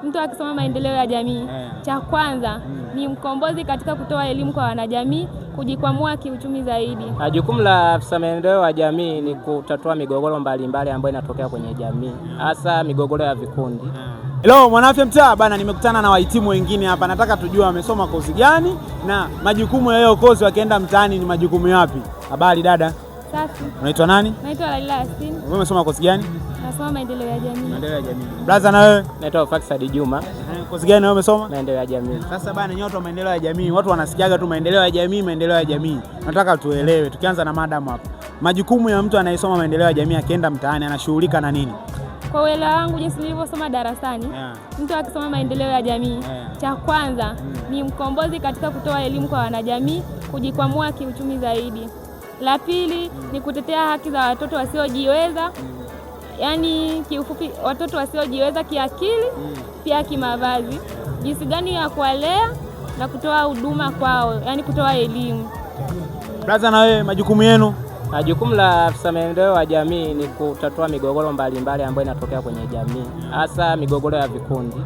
Mtu akisoma maendeleo ya jamii, cha kwanza ni mkombozi katika kutoa elimu kwa wanajamii kujikwamua kiuchumi zaidi. Jukumu la afisa maendeleo ya jamii ni kutatua migogoro mbalimbali ambayo inatokea kwenye jamii, hasa migogoro ya vikundi. Hello Mwanaafya Mtaa bana, nimekutana na wahitimu wengine hapa. Nataka tujue wamesoma kozi gani na majukumu ya hiyo kozi wakienda mtaani ni majukumu yapi. Habari dada? Safi. Unaitwa nani? Naitwa Laila Yasin. Wewe umesoma kozi gani? Nasoma maendeleo ya jamii. Maendeleo ya jamii. Brother na wewe? Naitwa Faksad Juma. Kozi gani wewe umesoma? Maendeleo ya jamii. Sasa bana, nyote wa maendeleo ya jamii, watu wanasikiaga tu maendeleo ya jamii, maendeleo ya jamii. Nataka tuelewe, tukianza na madam hapa. Majukumu ya mtu anayesoma maendeleo ya jamii akienda mtaani anashughulika na nini? Kwa uelewa wangu jinsi nilivyosoma darasani, mtu akisoma maendeleo ya jamii, cha kwanza ni mkombozi katika kutoa elimu kwa wanajamii kujikwamua kiuchumi zaidi. La pili ni kutetea haki za watoto wasiojiweza, yaani kiufupi watoto wasiojiweza kiakili, pia kimavazi. Jinsi gani ya kuwalea na kutoa huduma kwao, yaani kutoa elimu. Brother na wewe, majukumu yenu? Jukumu la afisa maendeleo ya jamii ni kutatua migogoro mbalimbali ambayo inatokea kwenye jamii, hasa migogoro ya vikundi.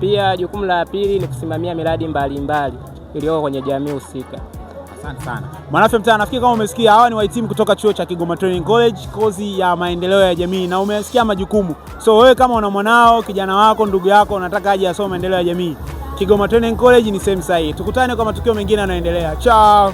Pia jukumu la pili ni kusimamia miradi mbalimbali iliyoko kwenye jamii husika. Asante sana. Mwanaafya Mtaa, nafikiri kama umesikia hawa ni wahitimu kutoka chuo cha Kigoma Training College, kozi ya maendeleo ya jamii, na umesikia majukumu. So wewe kama una mwanao, kijana wako, ndugu yako unataka aje asome maendeleo ya jamii, Kigoma Training College ni sehemu sahihi. Tukutane kwa matukio mengine yanayoendelea. Ciao.